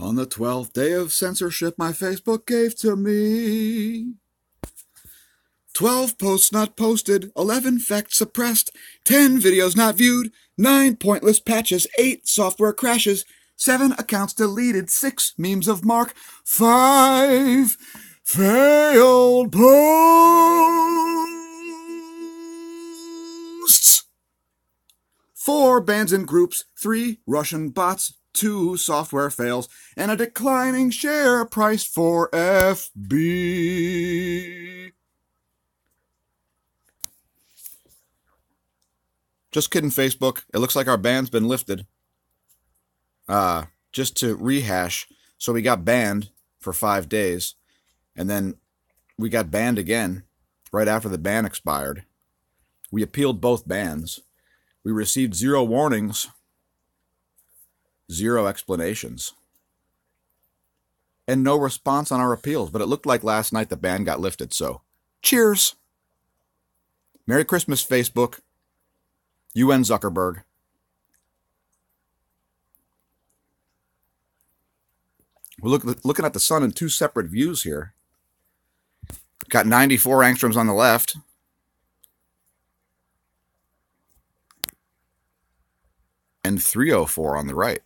On the 12th day of censorship my Facebook gave to me. 12 posts not posted, 11 facts suppressed, 10 videos not viewed, 9 pointless patches, 8 software crashes, 7 accounts deleted, 6 memes of Mark, 5 failed posts, 4 bans and groups, 3 Russian bots, 2 software fails, and a declining share price for FB. Just kidding, Facebook. It looks like our ban's been lifted. Just to rehash, so we got banned for 5 days, and then we got banned again right after the ban expired. We appealed both bans. We received 0 warnings, 0 explanations, and no response on our appeals. But it looked like last night the ban got lifted, so cheers. Merry Christmas, Facebook. UN Zuckerberg. We're looking at the sun in 2 separate views here. Got 94 angstroms on the left. And 304 on the right.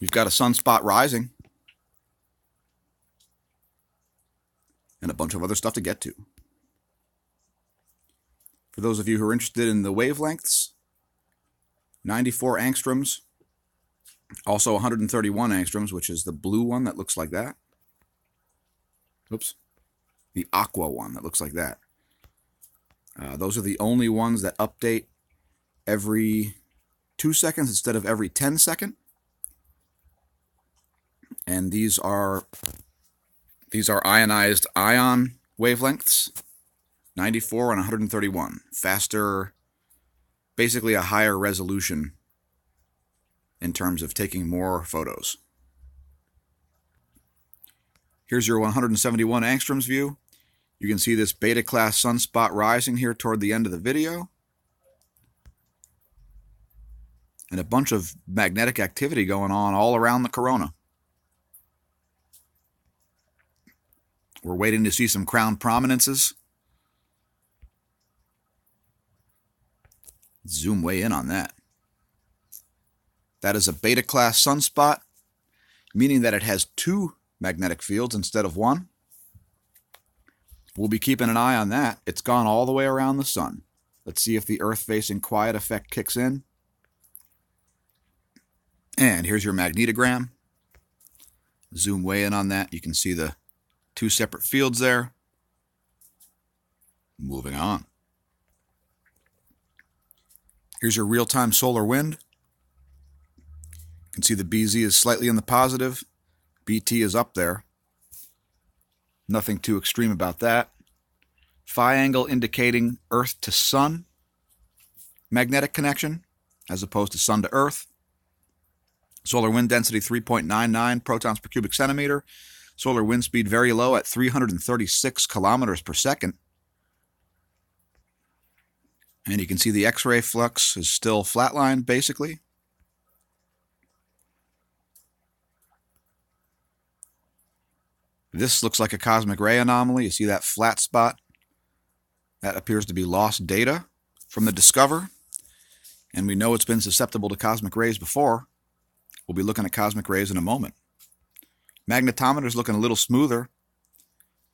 We've got a sunspot rising. And a bunch of other stuff to get to. For those of you who are interested in the wavelengths, 94 angstroms, also 131 angstroms, which is the blue one that looks like that. Oops. The aqua one that looks like that. Those are the only ones that update every 2 seconds instead of every 10 seconds. And these are ionized ion wavelengths, 94 and 131. Faster, basically a higher resolution in terms of taking more photos. Here's your 171 angstroms view. You can see this beta class sunspot rising here toward the end of the video. And a bunch of magnetic activity going on all around the corona. We're waiting to see some crown prominences. Zoom way in on that. That is a beta class sunspot, meaning that it has 2 magnetic fields instead of 1. We'll be keeping an eye on that. It's gone all the way around the sun. Let's see if the Earth-facing quiet effect kicks in. And here's your magnetogram. Zoom way in on that. You can see the 2 separate fields there. Moving on. Here's your real-time solar wind. You can see the BZ is slightly in the positive. BT is up there. Nothing too extreme about that. Phi angle indicating Earth to Sun magnetic connection as opposed to Sun to Earth. Solar wind density 3.99 protons per cubic centimeter. Solar wind speed very low at 336 kilometers per second. And you can see the X-ray flux is still flatlined, basically. This looks like a cosmic ray anomaly. You see that flat spot? That appears to be lost data from the Discover. And we know it's been susceptible to cosmic rays before. We'll be looking at cosmic rays in a moment. Magnetometer is looking a little smoother.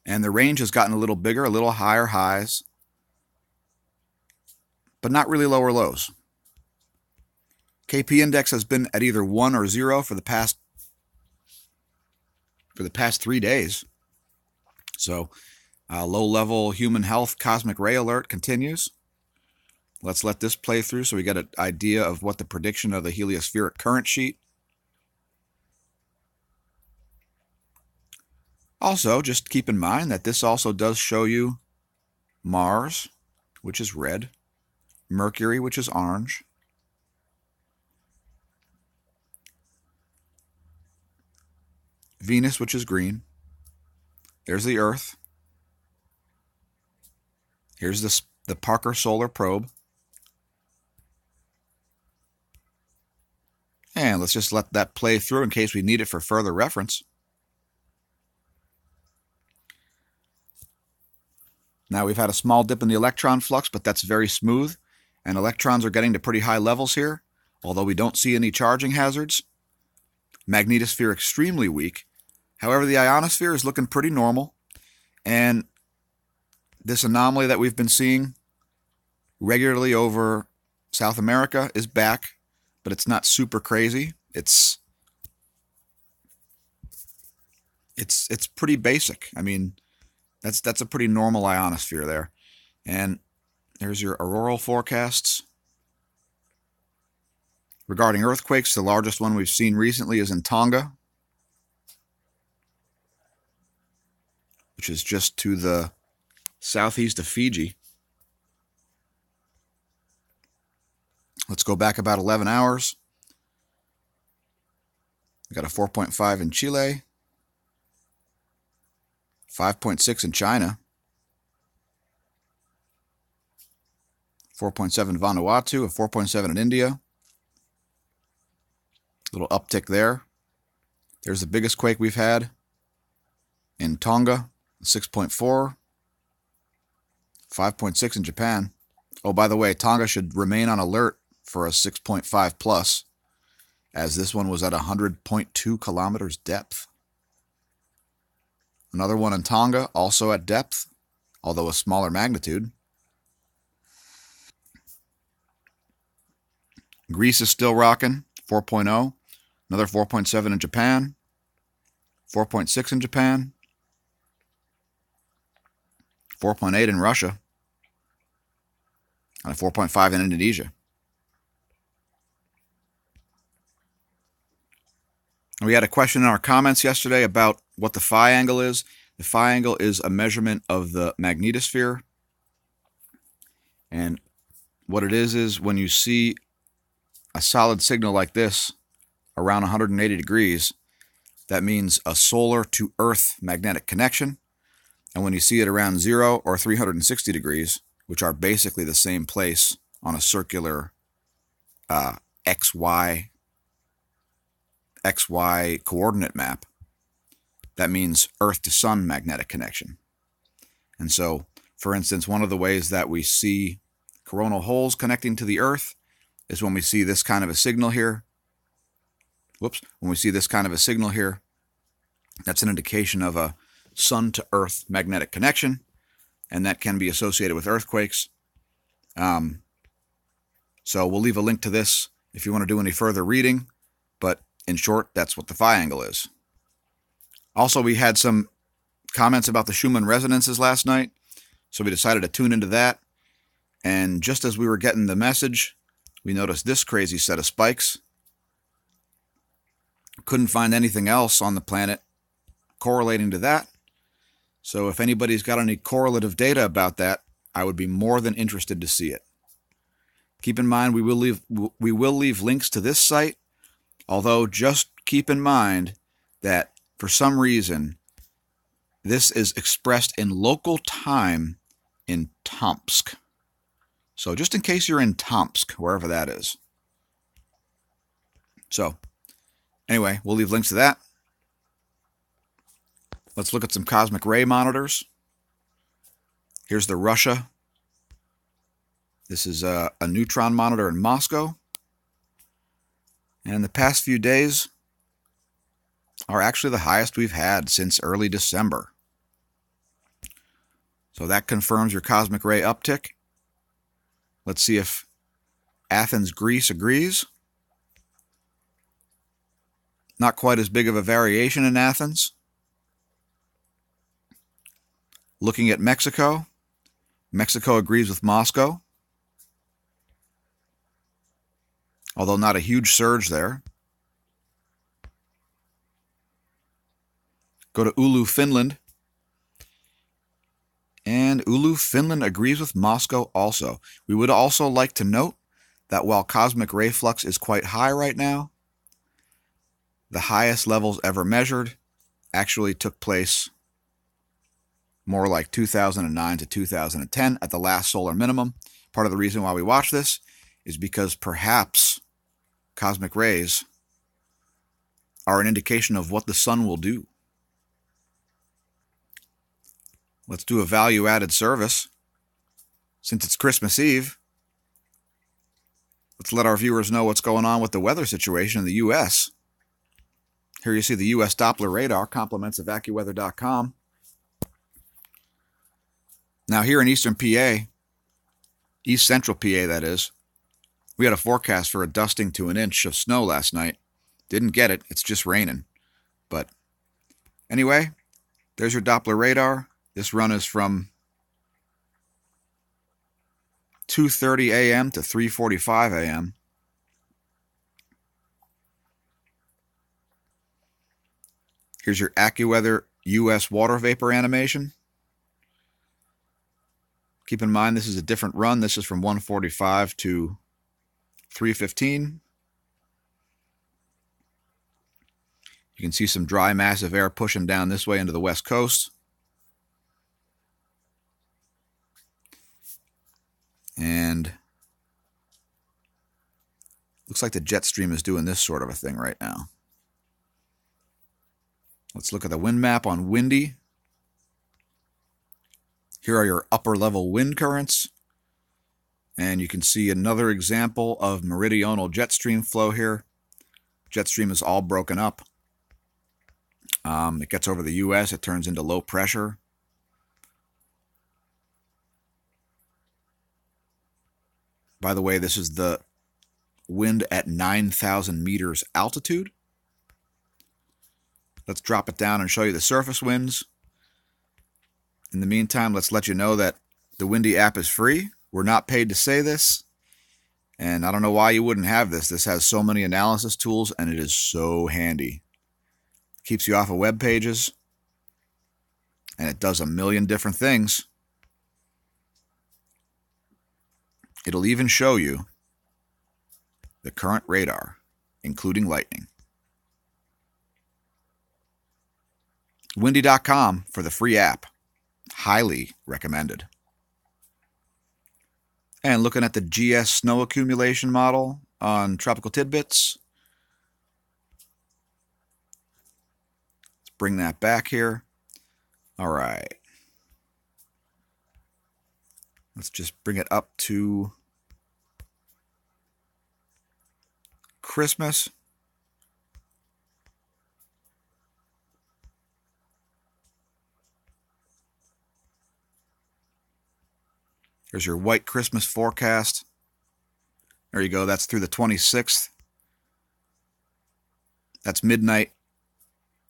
And the range has gotten a little bigger, a little higher highs. But not really lower lows. KP index has been at either 1 or 0 for the past 3 days. So, low-level human health cosmic ray alert continues. Let's let this play through so we get an idea of what the prediction of the heliospheric current sheet. Also, just keep in mind that this also does show you Mars, which is red, Mercury, which is orange, Venus, which is green. There's the Earth. Here's the Parker Solar Probe. And let's just let that play through in case we need it for further reference. Now we've had a small dip in the electron flux, but that's very smooth. And electrons are getting to pretty high levels here, although we don't see any charging hazards. Magnetosphere extremely weak. However, the ionosphere is looking pretty normal. And this anomaly that we've been seeing regularly over South America is back, but it's not super crazy. It's pretty basic. I mean, that's a pretty normal ionosphere there. And there's your auroral forecasts. Regarding earthquakes, the largest one we've seen recently is in Tonga, which is just to the southeast of Fiji. Let's go back about 11 hours. We got a 4.5 in Chile, 5.6 in China, 4.7 in Vanuatu, a 4.7 in India. Little uptick there. There's the biggest quake we've had in Tonga, 6.4, 5.6 in Japan. Oh, by the way, Tonga should remain on alert for a 6.5 plus, as this one was at 100.2 kilometers depth. Another one in Tonga, also at depth, although a smaller magnitude. Greece is still rocking, 4.0. Another 4.7 in Japan, 4.6 in Japan, 4.8 in Russia, and a 4.5 in Indonesia. We had a question in our comments yesterday about what the phi angle is. The phi angle is a measurement of the magnetosphere. And what it is when you see a solid signal like this around 180 degrees, that means a solar to Earth magnetic connection. And when you see it around 0 or 360 degrees, which are basically the same place on a circular XY coordinate map, that means Earth to Sun magnetic connection. And so, for instance, one of the ways that we see coronal holes connecting to the Earth is when we see this kind of a signal here. When we see this kind of a signal here, that's an indication of a Sun to Earth magnetic connection, and that can be associated with earthquakes. So we'll leave a link to this if you want to do any further reading, but in short, that's what the phi angle is. Also, we had some comments about the Schumann resonances last night, so we decided to tune into that. And just as we were getting the message, we noticed this crazy set of spikes. Couldn't find anything else on the planet correlating to that. So if anybody's got any correlative data about that, I would be more than interested to see it. Keep in mind, we will leave links to this site, although just keep in mind that for some reason, this is expressed in local time in Tomsk. So just in case you're in Tomsk, wherever that is. So anyway, we'll leave links to that. Let's look at some cosmic ray monitors. Here's the Russia. This is a neutron monitor in Moscow. And in the past few days are actually the highest we've had since early December. So that confirms your cosmic ray uptick. Let's see if Athens, Greece agrees. Not quite as big of a variation in Athens. Looking at Mexico, Mexico agrees with Moscow, although not a huge surge there. Go to Oulu, Finland, and Oulu, Finland agrees with Moscow also. We would also like to note that while cosmic ray flux is quite high right now, the highest levels ever measured actually took place more like 2009 to 2010 at the last solar minimum. Part of the reason why we watch this is because perhaps cosmic rays are an indication of what the sun will do. Let's do a value-added service. Since it's Christmas Eve, let's let our viewers know what's going on with the weather situation in the U.S. Here you see the U.S. Doppler radar, compliments of AccuWeather.com. Now here in eastern PA, east central PA that is, we had a forecast for a dusting to an inch of snow last night. Didn't get it, it's just raining. But anyway, there's your Doppler radar. This run is from 2:30 a.m. to 3:45 a.m. Here's your AccuWeather U.S. water vapor animation. Keep in mind this is a different run. This is from 1:45 to 3:15. You can see some dry, massive air pushing down this way into the west coast. And looks like the jet stream is doing this sort of a thing right now. Let's look at the wind map on windy. Here are your upper level wind currents. And you can see another example of meridional jet stream flow here. Jet stream is all broken up. It gets over the U.S., it turns into low pressure. By the way, this is the wind at 9,000 meters altitude. Let's drop it down and show you the surface winds. In the meantime, let's let you know that the Windy app is free. We're not paid to say this, and I don't know why you wouldn't have this. This has so many analysis tools, and it is so handy. Keeps you off of web pages, and it does a million different things. It'll even show you the current radar, including lightning. Windy.com for the free app. Highly recommended. And looking at the GS snow accumulation model on Tropical Tidbits. Let's bring that back here. All right. Let's just bring it up to Christmas. Here's your white Christmas forecast. There you go. That's through the 26th. That's midnight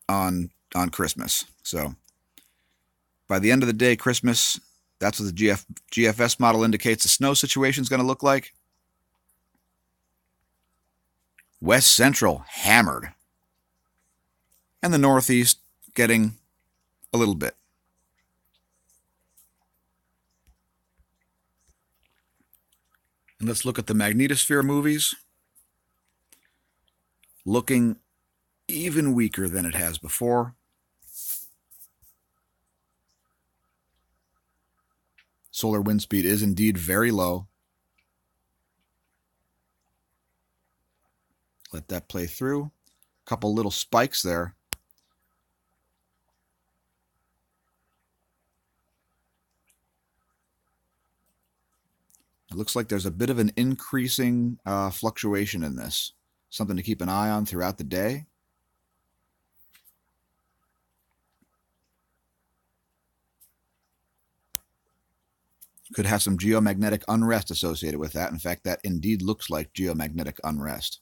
on Christmas. So by the end of the day, Christmas, that's what the GFS model indicates the snow situation is going to look like. West Central, hammered. And the Northeast getting a little bit. And let's look at the magnetosphere movies. Looking even weaker than it has before. Solar wind speed is indeed very low. Let that play through. A couple little spikes there. It looks like there's a bit of an increasing fluctuation in this. Something to keep an eye on throughout the day. Could have some geomagnetic unrest associated with that. In fact, that indeed looks like geomagnetic unrest.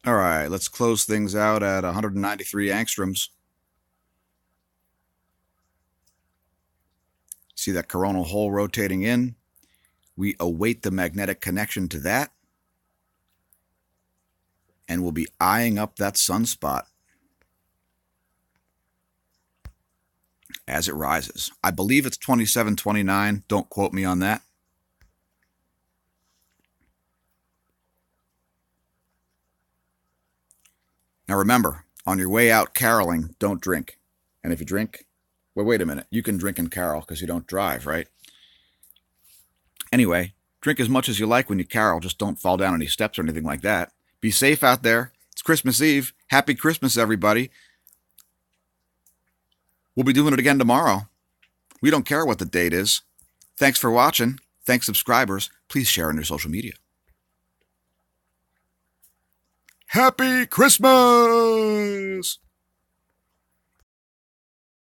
All right, let's close things out at 193 angstroms. See that coronal hole rotating in? We await the magnetic connection to that, and we'll be eyeing up that sunspot as it rises. I believe it's 2729. Don't quote me on that. Now remember, on your way out caroling, don't drink. And if you drink, well, wait a minute. You can drink and carol because you don't drive, right? Anyway, drink as much as you like when you carol. Just don't fall down any steps or anything like that. Be safe out there. It's Christmas Eve. Happy Christmas, everybody. We'll be doing it again tomorrow. We don't care what the date is. Thanks for watching. Thanks, subscribers. Please share on your social media. Happy Christmas!